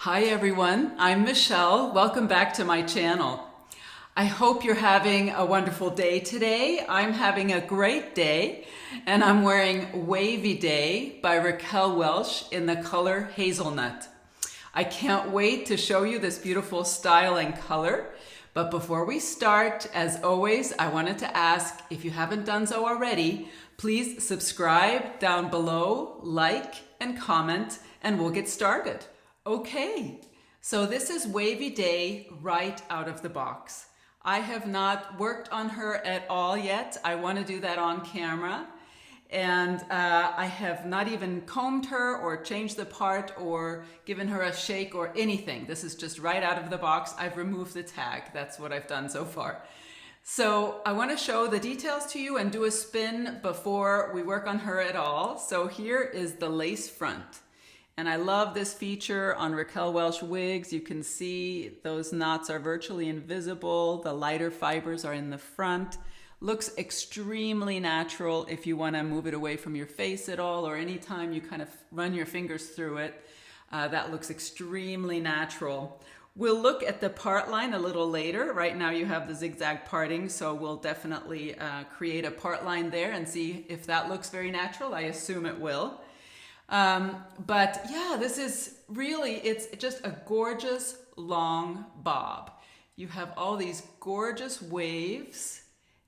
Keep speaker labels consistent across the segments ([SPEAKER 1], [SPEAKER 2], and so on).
[SPEAKER 1] Hi everyone, I'm Michelle. Welcome back to my channel. I hope you're having a wonderful day today. I'm having a great day and I'm wearing Wavy Day by Raquel Welch in the color Hazelnut. I can't wait to show you this beautiful style and color. But before we start, as always, I wanted to ask, if you haven't done so already, please subscribe down below, like and comment, and we'll get started. Okay, so this is Wavy Day right out of the box. I have not worked on her at all yet. I want to do that on camera. And I have not even combed her or changed the part or given her a shake or anything. This is just right out of the box. I've removed the tag. That's what I've done so far. So I want to show the details to you and do a spin before we work on her at all. So here is the lace front. And I love this feature on Raquel Welch wigs. You can see those knots are virtually invisible. The lighter fibers are in the front. Looks extremely natural if you want to move it away from your face at all, or anytime you kind of run your fingers through it. That looks extremely natural. We'll look at the part line a little later. Right now you have the zigzag parting, so we'll definitely create a part line there and see if that looks very natural. I assume it will. But yeah, this is really, it's just a gorgeous long bob. You have all these gorgeous waves,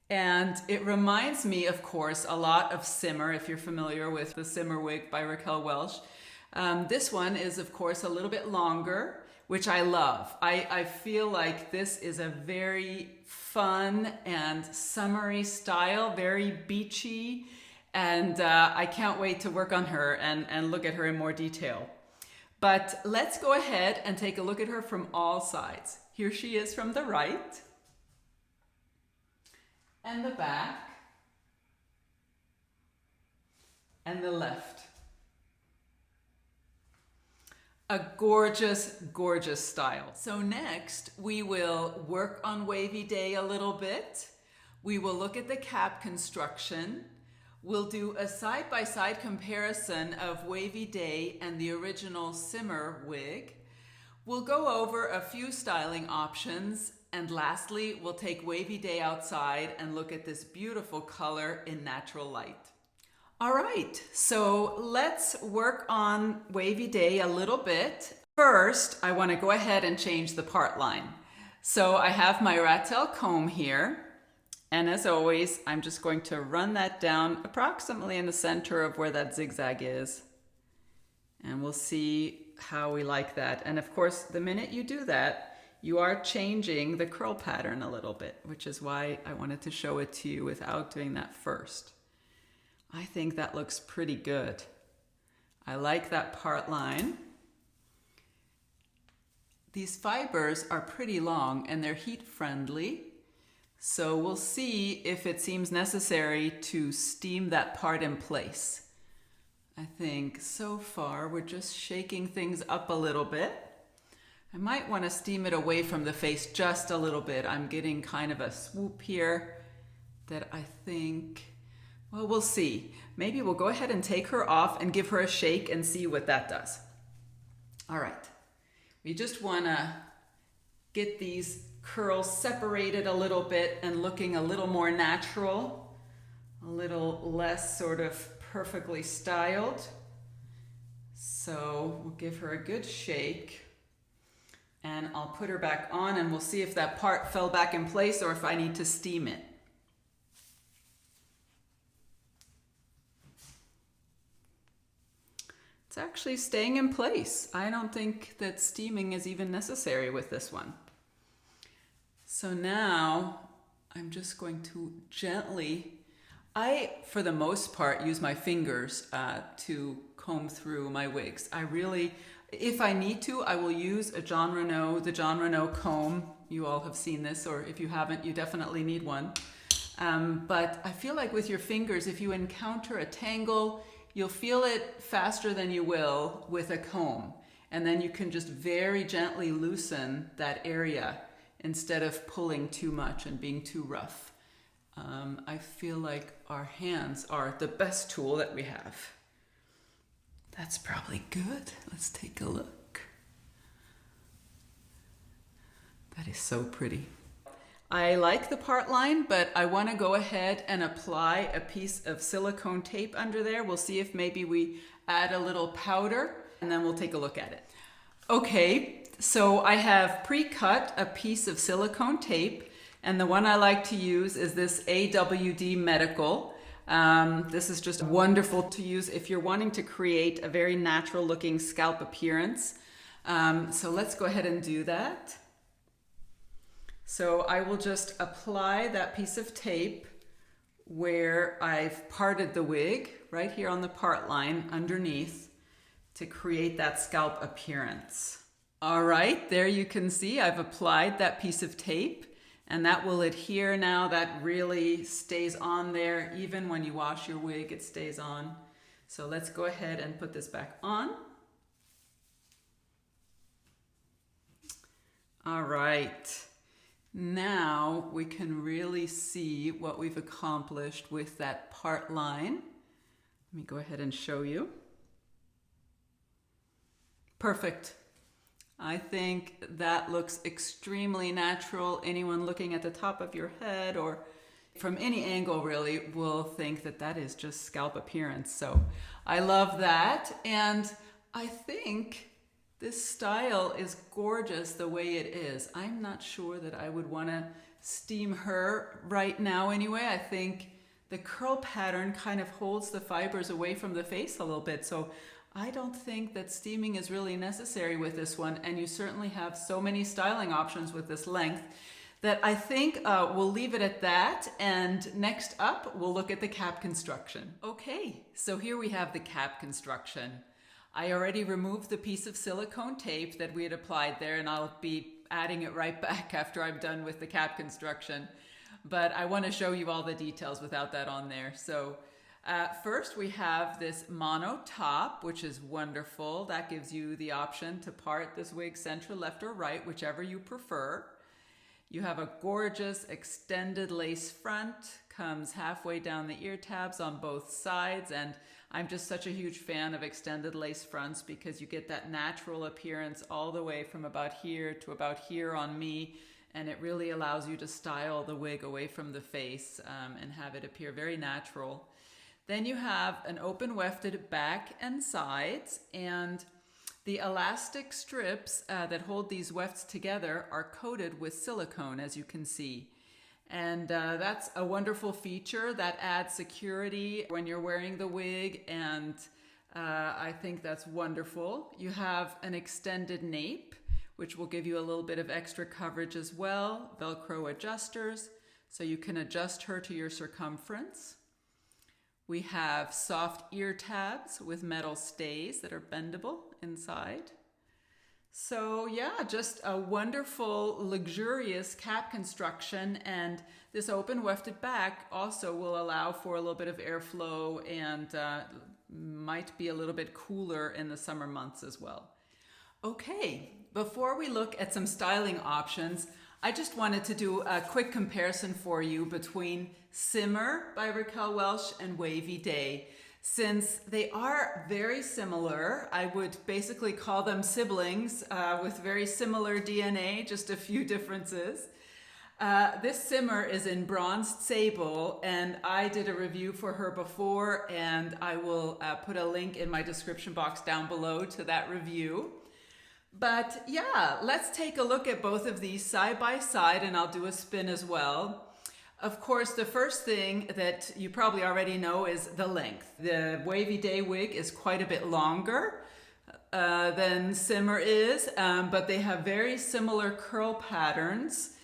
[SPEAKER 1] and it reminds me, of course, a lot of Simmer, if you're familiar with the Simmer wig by Raquel Welch. This one is, of course, a little bit longer, which I love. I feel like this is a very fun and summery style, very beachy. And I can't wait to work on her and look at her in more detail. But let's go ahead and take a look at her from all sides. Here she is from the right, and the back, and the left. A gorgeous, gorgeous style. So next we will work on Wavy Day a little bit. We will look at the cap construction. We'll do a side-by-side comparison of Wavy Day and the original Simmer wig. We'll go over a few styling options, and lastly, we'll take Wavy Day outside and look at this beautiful color in natural light. All right, so let's work on Wavy Day a little bit. First, I want to go ahead and change the part line. So I have my Raquel comb here. And as always, I'm just going to run that down approximately in the center of where that zigzag is. And we'll see how we like that. And of course, the minute you do that, you are changing the curl pattern a little bit, which is why I wanted to show it to you without doing that first. I think that looks pretty good. I like that part line. These fibers are pretty long and they're heat friendly. So we'll see if it seems necessary to steam that part in place. I think so far we're just shaking things up a little bit. I might want to steam it away from the face just a little bit. I'm getting kind of a swoop here that I think, well, we'll see. Maybe we'll go ahead and take her off and give her a shake and see what that does. All right, we just want to get these curls separated a little bit and looking a little more natural, a little less sort of perfectly styled. So we'll give her a good shake and I'll put her back on and we'll see if that part fell back in place or if I need to steam it. It's actually staying in place. I don't think that steaming is even necessary with this one. So now I'm just going to gently, for the most part, use my fingers to comb through my wigs. I really, if I need to, I will use the Jon Renau comb. You all have seen this, or if you haven't, you definitely need one. But I feel like with your fingers, if you encounter a tangle, you'll feel it faster than you will with a comb. And then you can just very gently loosen that area instead of pulling too much and being too rough. I feel like our hands are the best tool that we have. That's probably good. Let's take a look. Okay, so pretty. I like the part line, but I want to go ahead and apply a piece of silicone tape under there. We'll see if maybe we add a little powder, and then we'll take a look at it. Okay, so I have pre-cut a piece of silicone tape, and the one I like to use is this AWD Medical. This is just wonderful to use if you're wanting to create a very natural looking scalp appearance. So let's go ahead and do that. So I will just apply that piece of tape where I've parted the wig, right here on the part line underneath, to create that scalp appearance. All right, there you can see I've applied that piece of tape, and that will adhere now. That really stays on there. Even when you wash your wig, it stays on. So let's go ahead and put this back on. All right. Now we can really see what we've accomplished with that part line. Let me go ahead and show you. Perfect. I think that looks extremely natural. Anyone looking at the top of your head or from any angle really will think that that is just scalp appearance. So I love that. And I think this style is gorgeous the way it is. I'm not sure that I would want to steam her right now anyway. I think the curl pattern kind of holds the fibers away from the face a little bit. So I don't think that steaming is really necessary with this one. And you certainly have so many styling options with this length that I think we'll leave it at that. And next up, we'll look at the cap construction. Okay, so here we have the cap construction. I already removed the piece of silicone tape that we had applied there, and I'll be adding it right back after I'm done with the cap construction. But I want to show you all the details without that on there. So first we have this mono top, which is wonderful. That gives you the option to part this wig center, left or right, whichever you prefer. You have a gorgeous extended lace front, comes halfway down the ear tabs on both sides, and I'm just such a huge fan of extended lace fronts because you get that natural appearance all the way from about here to about here on me, and it really allows you to style the wig away from the face and have it appear very natural. Then you have an open wefted back and sides, and the elastic strips that hold these wefts together are coated with silicone, as you can see. And that's a wonderful feature that adds security when you're wearing the wig, and I think that's wonderful. You have an extended nape, which will give you a little bit of extra coverage as well. Velcro adjusters, so you can adjust her to your circumference. We have soft ear tabs with metal stays that are bendable inside. So yeah, just a wonderful, luxurious cap construction, and this open wefted back also will allow for a little bit of airflow and might be a little bit cooler in the summer months as well. Okay, before we look at some styling options, I just wanted to do a quick comparison for you between Simmer by Raquel Welch and Wavy Day. Since they are very similar, I would basically call them siblings with very similar DNA, just a few differences. This Simmer is in Bronzed Sable, and I did a review for her before, and I will put a link in my description box down below to that review. But yeah, let's take a look at both of these side by side, and I'll do a spin as well. Of course, the first thing that you probably already know is the length. The Wavy Day wig is quite a bit longer than Simmer is, but they have very similar curl patterns.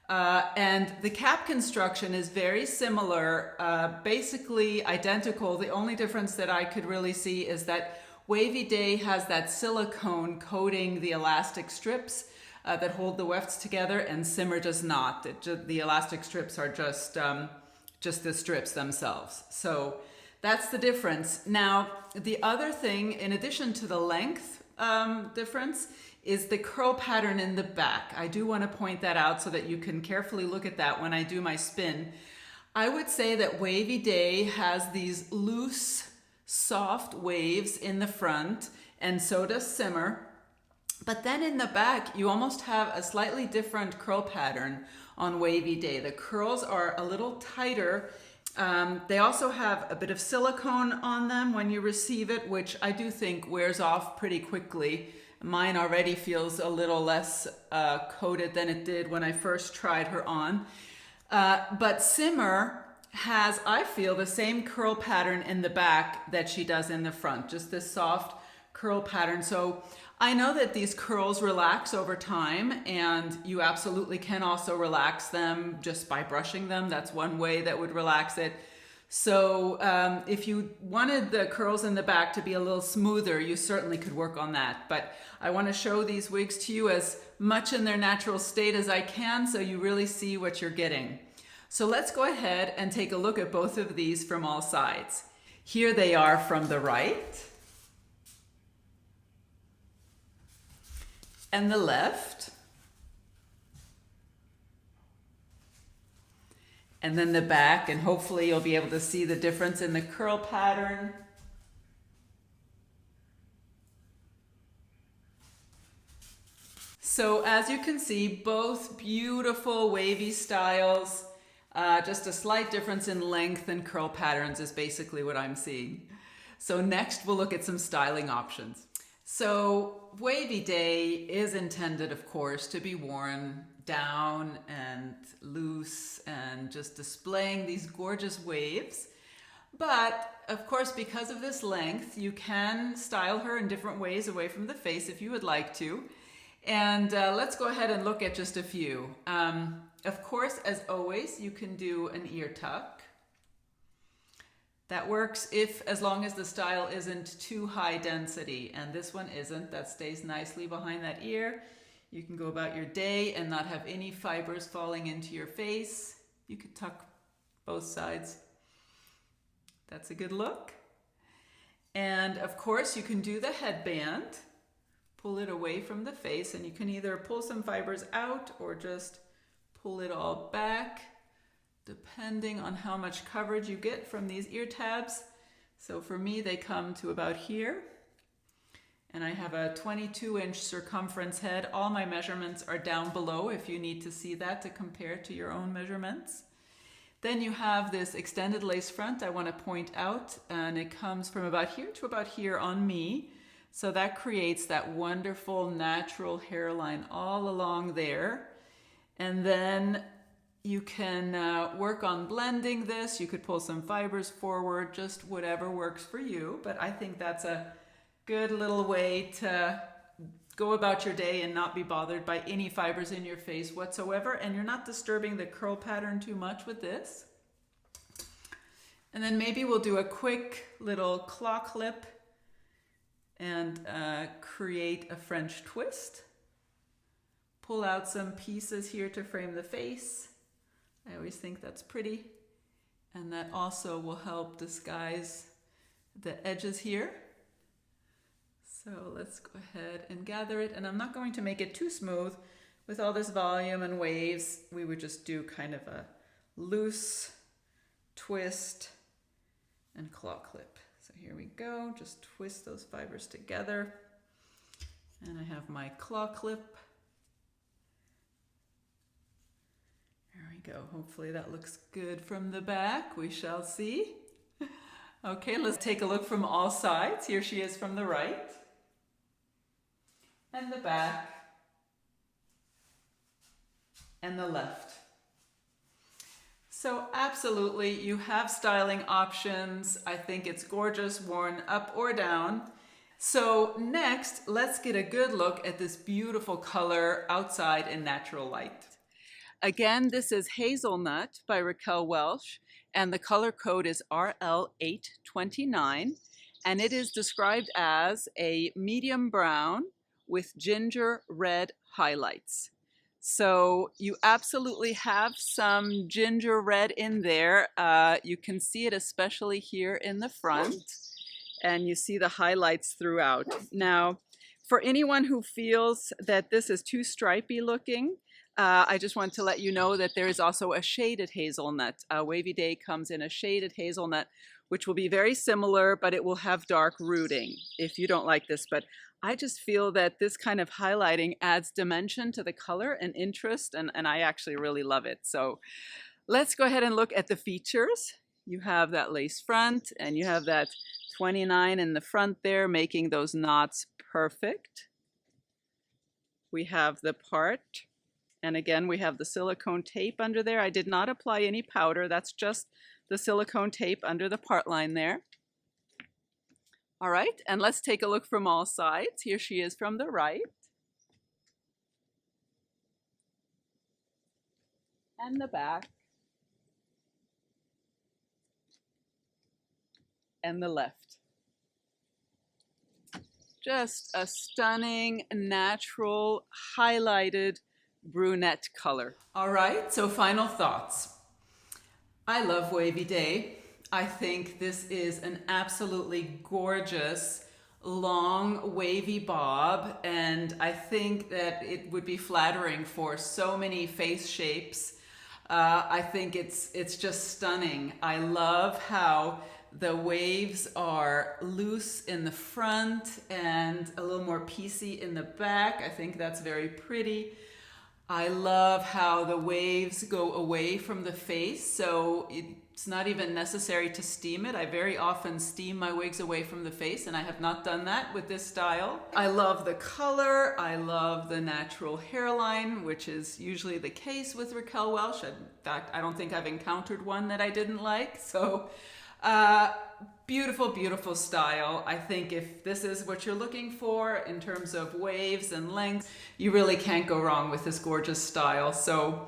[SPEAKER 1] And the cap construction is very similar, basically identical. The only difference that I could really see is that Wavy Day has that silicone coating the elastic strips that hold the wefts together, and Simmer does not. The elastic strips are just the strips themselves. So that's the difference. Now, the other thing, in addition to the length difference, is the curl pattern in the back. I do want to point that out so that you can carefully look at that when I do my spin. I would say that Wavy Day has these loose, soft waves in the front, and so does Simmer. But then in the back, you almost have a slightly different curl pattern on Wavy Day. The curls are a little tighter. They also have a bit of silicone on them when you receive it, which I do think wears off pretty quickly. Mine already feels a little less coated than it did when I first tried her on. But Simmer has, I feel, the same curl pattern in the back that she does in the front, just this soft curl pattern. So I know that these curls relax over time, and you absolutely can also relax them just by brushing them. That's one way that would relax it. So if you wanted the curls in the back to be a little smoother, you certainly could work on that. But I want to show these wigs to you as much in their natural state as I can, so you really see what you're getting. So let's go ahead and take a look at both of these from all sides. Here they are from the right and the left, and then the back, and hopefully you'll be able to see the difference in the curl pattern. So as you can see, both beautiful wavy styles, just a slight difference in length and curl patterns is basically what I'm seeing. So next we'll look at some styling options. So Wavy Day is intended, of course, to be worn down and loose and just displaying these gorgeous waves. But of course, because of this length, you can style her in different ways away from the face if you would like to. And let's go ahead and look at just a few. Of course, as always, you can do an ear tuck. That works as long as the style isn't too high density, and this one isn't. That stays nicely behind that ear. You can go about your day and not have any fibers falling into your face. You could tuck both sides. That's a good look. And of course, you can do the headband. Pull it away from the face, and you can either pull some fibers out or just pull it all back, depending on how much coverage you get from these ear tabs. So for me, they come to about here. And I have a 22-inch circumference head. All my measurements are down below if you need to see that to compare to your own measurements. Then you have this extended lace front I want to point out, and it comes from about here to about here on me. So that creates that wonderful natural hairline all along there. And then you can work on blending this. You could pull some fibers forward, just whatever works for you. But I think that's a good little way to go about your day and not be bothered by any fibers in your face whatsoever. And you're not disturbing the curl pattern too much with this. And then maybe we'll do a quick little claw clip and create a French twist. Pull out some pieces here to frame the face. I always think that's pretty. And that also will help disguise the edges here. So let's go ahead and gather it. And I'm not going to make it too smooth. With all this volume and waves, we would just do kind of a loose twist and claw clip. So here we go, just twist those fibers together. And I have my claw clip. There we go. Hopefully that looks good from the back. We shall see. Okay, let's take a look from all sides. Here she is from the right. And the back. And the left. So absolutely, you have styling options. I think it's gorgeous, worn up or down. So next, let's get a good look at this beautiful color outside in natural light. Again, this is Hazelnut by Raquel Welch, and the color code is RL829, and it is described as a medium brown with ginger red highlights. So you absolutely have some ginger red in there. You can see it especially here in the front, and you see the highlights throughout. Now, for anyone who feels that this is too stripy looking, I just want to let you know that there is also a shaded hazelnut. Wavy Day comes in a shaded hazelnut, which will be very similar, but it will have dark rooting if you don't like this. But I just feel that this kind of highlighting adds dimension to the color and interest, and I actually really love it. So let's go ahead and look at the features. You have that lace front, and you have that 29 in the front there, making those knots perfect. We have the part, and again, we have the silicone tape under there. I did not apply any powder. That's just the silicone tape under the part line there. All right, and let's take a look from all sides. Here she is from the right. And the back. And the left. Just a stunning, natural, highlighted brunette color. All right, so final thoughts. I love Wavy Day. I think this is an absolutely gorgeous, long, wavy bob, and I think that it would be flattering for so many face shapes. I think it's just stunning. I love how the waves are loose in the front and a little more piecey in the back. I think that's very pretty. I love how the waves go away from the face, so it's not even necessary to steam it. I very often steam my wigs away from the face, and I have not done that with this style. I love the color. I love the natural hairline, which is usually the case with Raquel Welch. In fact, I don't think I've encountered one that I didn't like. So beautiful, beautiful style. I think if this is what you're looking for in terms of waves and length, you really can't go wrong with this gorgeous style. So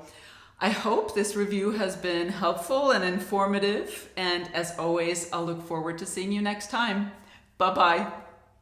[SPEAKER 1] I hope this review has been helpful and informative. And as always, I'll look forward to seeing you next time. Bye-bye.